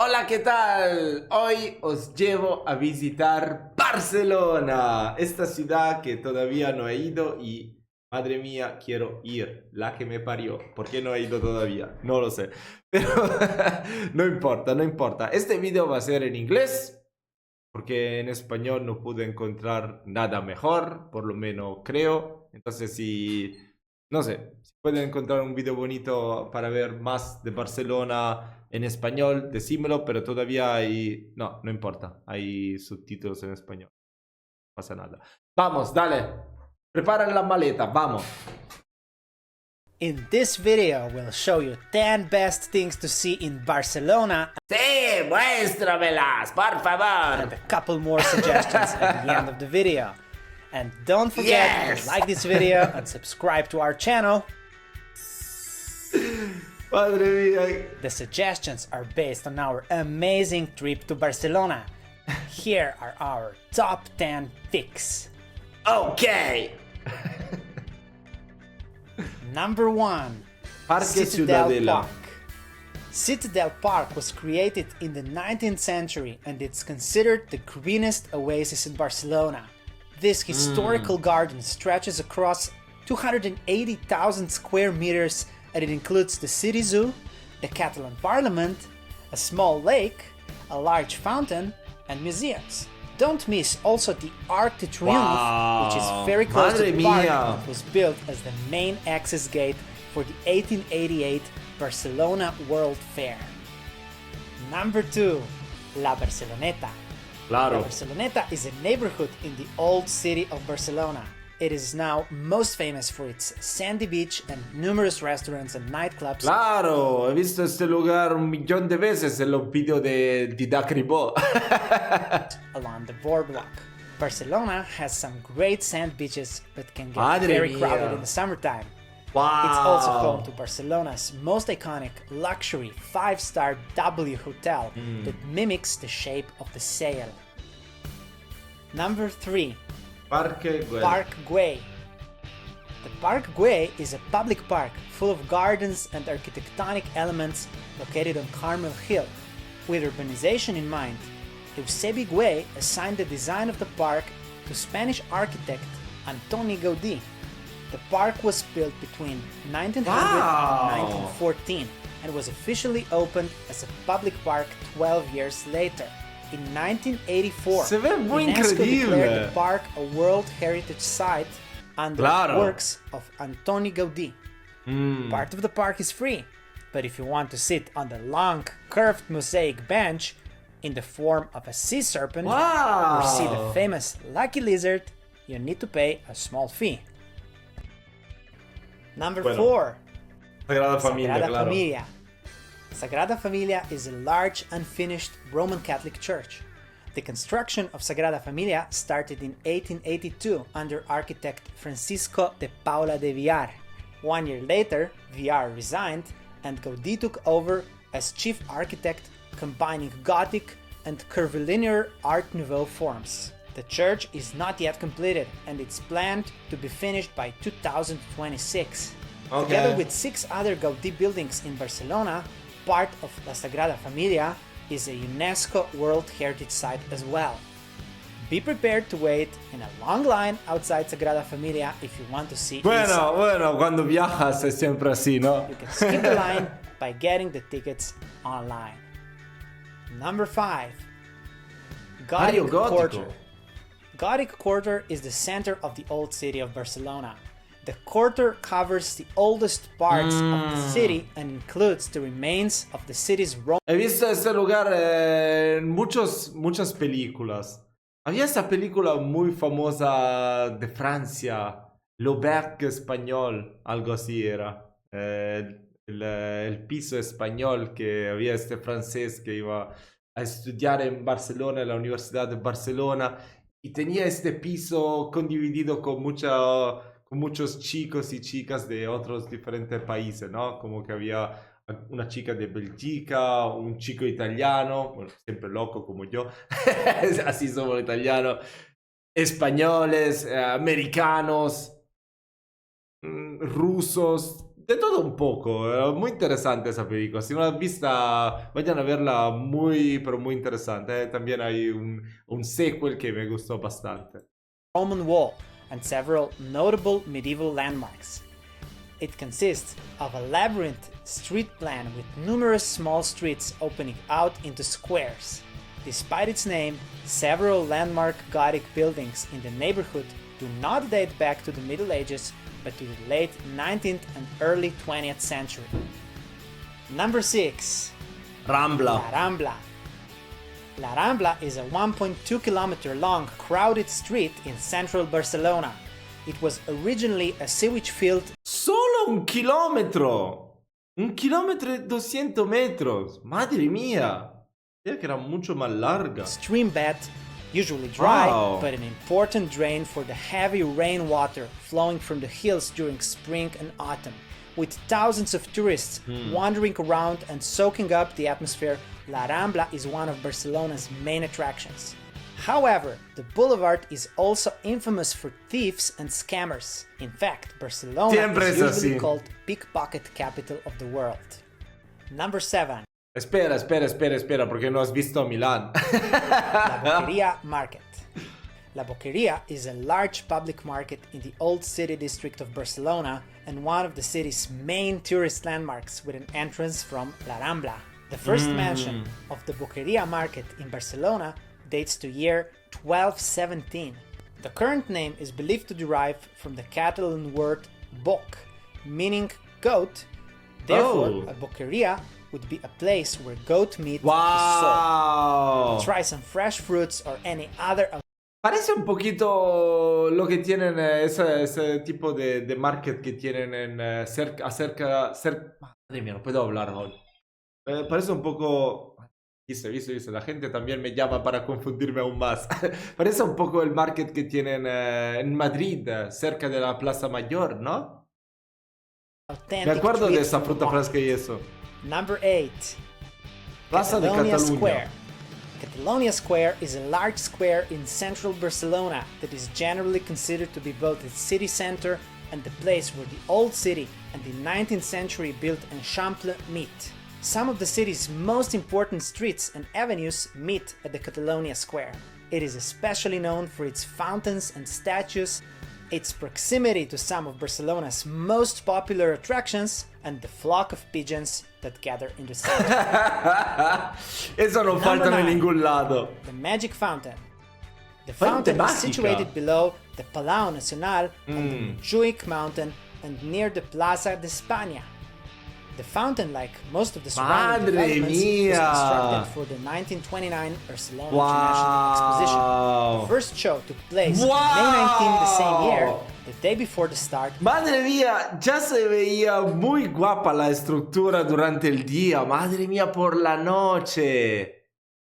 Hola, ¿qué tal? Hoy os llevo a visitar Barcelona, esta ciudad que todavía no he ido y, madre mía, quiero ir, la que me parió. ¿Por qué no he ido todavía? No lo sé, pero no importa, no importa. Este video va a ser en inglés, porque en español no pude encontrar nada mejor, por lo menos creo. Entonces, si, no sé, si pueden encontrar un video bonito para ver más de Barcelona en español, decímelo, pero todavía hay, no importa, hay subtítulos en español, no pasa nada. Vamos, dale, preparen la maleta, vamos. In this video, we'll show you 10 best things to see in Barcelona Sí, muéstramelas, por favor. and a couple more suggestions at the end of the video. And don't forget to like this video and subscribe to our channel. Madre mía. The suggestions are based on our amazing trip to Barcelona. Here are our top 10 picks. Ok. Number 1. Parque Ciutadella Ciutadella. Park. Ciutadella Park was created in the 19th century and it's considered the greenest oasis in Barcelona. This historical garden stretches across 280,000 square meters and it includes the city zoo, the Catalan parliament, a small lake, a large fountain, and museums. Don't miss also the Arc de Triomphe, which is very close to the park and was built as the main access gate for the 1888 Barcelona World Fair. Number 2. La Barceloneta. Claro. La Barceloneta is a neighborhood in the old city of Barcelona. It is now most famous for its sandy beach and numerous restaurants and nightclubs. Claro, he visto este lugar un millón de veces en los vídeos de Didac Ribot. Along the boardwalk. Barcelona has some great sand beaches but can get Madre very mía. crowded in the summertime. Wow. It's also home to Barcelona's most iconic luxury 5-star W hotel that mimics the shape of the sail. Number 3. Parque Güell. Park Güell. The Park Güell is a public park full of gardens and architectonic elements located on Carmel Hill. With urbanization in mind, Eusebi Güell assigned the design of the park to Spanish architect Antoni Gaudí. The park was built between 1900 and 1914 and was officially opened as a public park 12 years later. In 1984, Se ve muy UNESCO increíble. declared the park a World Heritage Site under Claro. works of Antoni Gaudí. Part of the park is free, but if you want to sit on the long, curved mosaic bench in the form of a sea serpent or see the famous Lucky Lizard, you need to pay a small fee. Number 4. Sagrada Família, Sagrada claro. Família. Sagrada Família is a large, unfinished Roman Catholic church. The construction of Sagrada Família started in 1882 under architect Francisco de Paula de Villar. 1 year later, Villar resigned and Gaudí took over as chief architect, combining Gothic and curvilinear Art Nouveau forms. The church is not yet completed and it's planned to be finished by 2026. Okay. Together with 6 other Gaudí buildings in Barcelona, part of La Sagrada Família is a UNESCO World Heritage Site as well. Be prepared to wait in a long line outside Sagrada Família if you want to see inside. Bueno, cuando viajas es siempre así, ¿no? You can skip the line by getting the tickets online. Number 5. Barrio Gothic Gótico. Quarter. Gothic Quarter is the center of the old city of Barcelona. The quarter covers the oldest parts of the city and includes the remains of the city's Roman. He visto este lugar en muchas películas. Había esa película muy famosa de Francia, L'Auberge español, algo así era. El piso español, que había este francés que iba a estudiar en Barcelona, en la Universidad de Barcelona, y tenía este piso condividido con muchos chicos y chicas de otros diferentes países, ¿no? Como que había una chica de Bélgica, un chico italiano, bueno, siempre loco como yo, así somos italianos, españoles, americanos, rusos, de todo un poco, muy interesante esa película. Si no la has visto, vayan a verla, muy, pero muy interesante. También hay un sequel que me gustó bastante. Roman wall and several notable medieval landmarks. It consists of a labyrinth street plan with numerous small streets opening out into squares. Despite its name, several landmark Gothic buildings in the neighborhood do not date back to the Middle Ages, but to the late 19th and early 20th century. Number 6. Rambla. La Rambla. La Rambla is a 1.2 kilometer long crowded street in central Barcelona. It was originally a sewage field. Solo un kilómetro. Un kilómetro y 200 metros. Madre mía. Creía que era mucho más larga. Stream bed, usually dry, Wow. but an important drain for the heavy rainwater flowing from the hills during spring and autumn. With thousands of tourists wandering around and soaking up the atmosphere, La Rambla is one of Barcelona's main attractions. However, the boulevard is also infamous for thieves and scammers. In fact, Barcelona Siempre is es usually así. called pickpocket capital of the world. Number 7. Espera, porque no has visto Milán. La Boqueria Market. La Boqueria is a large public market in the old city district of Barcelona and one of the city's main tourist landmarks with an entrance from La Rambla. The first mention of the Boqueria Market in Barcelona dates to year 1217. The current name is believed to derive from the Catalan word boc, meaning goat. Therefore, a boqueria would be a place where goat meat is ¡Wow! sold. Try some fresh fruits or any other. Parece un poquito lo que tienen ese tipo de market que tienen en Madre mía, no puedo hablar hoy. Parece un poco... Viste, la gente también me llama para confundirme aún más. Parece un poco el market que tienen en Madrid, cerca de la Plaza Mayor, ¿no? Me acuerdo de esa fruta fresca y eso. Number 8. Plaza de Catalonia Cataluña. Square. Catalonia Square is a large square in central Barcelona that is generally considered to be both its city center and the place where the old city and the 19th century built Eixample meet. Some of the city's most important streets and avenues meet at the Catalonia Square. It is especially known for its fountains and statues, its proximity to some of Barcelona's most popular attractions, and the flock of pigeons that gather in the center. Eso no falta en ningún lado. The Magic Fountain. The Fuente fountain is mágica. situated below the Palau Nacional on the Montjuic mountain and near the Plaza de España. The fountain, like most of the surrounding Madre developments, mía. was constructed for the 1929 Barcelona Wow. International Exposition. The first show took place on May 19 the same year, the day before the start. Madre mía, ya se veía muy guapa la estructura durante el día. Madre mía, por la noche.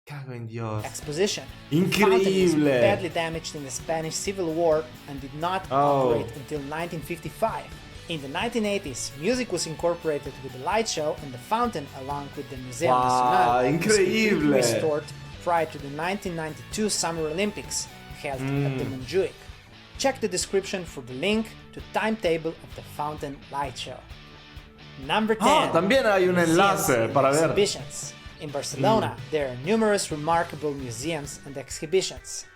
Cago en Dios. Exposition. The fountain was Increíble. badly damaged in the Spanish Civil War and did not operate until 1955. In the 1980s, music was incorporated with the light show and the fountain, along with the Museo Wow, Nacional, was completely increíble. restored prior to the 1992 Summer Olympics held at the Montjuic. Check the description for the link to timetable of the fountain light show. Number 10. También hay un Museums enlace and para ver. Exhibitions. In Barcelona, there are numerous remarkable museums and exhibitions.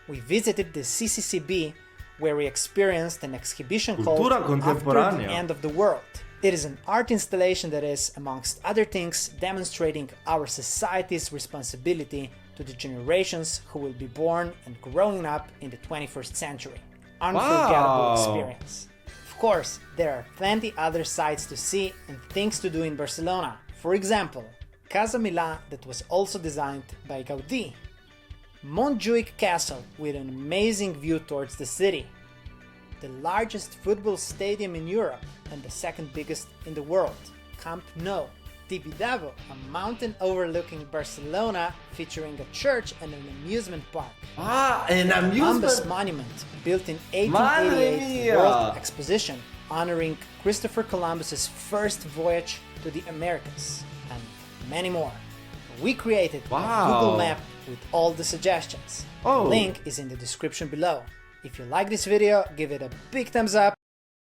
We visited the CCCB, where we experienced an exhibition called Cultura After the Contemporánea. End of the World. It is an art installation that is, amongst other things, demonstrating our society's responsibility to the generations who will be born and growing up in the 21st century. Unforgettable Wow. experience. Of course, there are plenty other sights to see and things to do in Barcelona. For example, Casa Milà, that was also designed by Gaudí. Montjuic Castle with an amazing view towards the city. The largest football stadium in Europe and the second biggest in the world, Camp Nou. Tibidabo, a mountain overlooking Barcelona featuring a church and an amusement park. En Columbus amusement. Monument, built in Madre 1888 mía. World Exposition, honoring Christopher Columbus's first voyage to the Americas, and many more. We created a Wow. Google map with all the suggestions. Oh. The link is in the description below. If you like this video, give it a big thumbs up.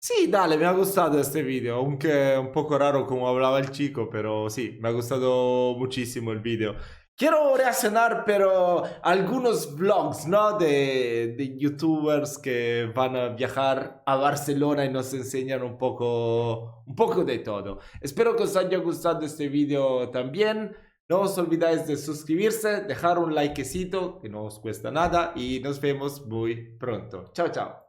Sí, dale, me ha gustado este video, aunque un poco raro como hablaba el chico, pero sí, me ha gustado muchísimo el video. Quiero reaccionar, pero a algunos vlogs, ¿no? De youtubers que van a viajar a Barcelona y nos enseñan un poco de todo. Espero que os haya gustado este video también. No os olvidáis de suscribirse, dejar un likecito, que no os cuesta nada, y nos vemos muy pronto. Chao, chao.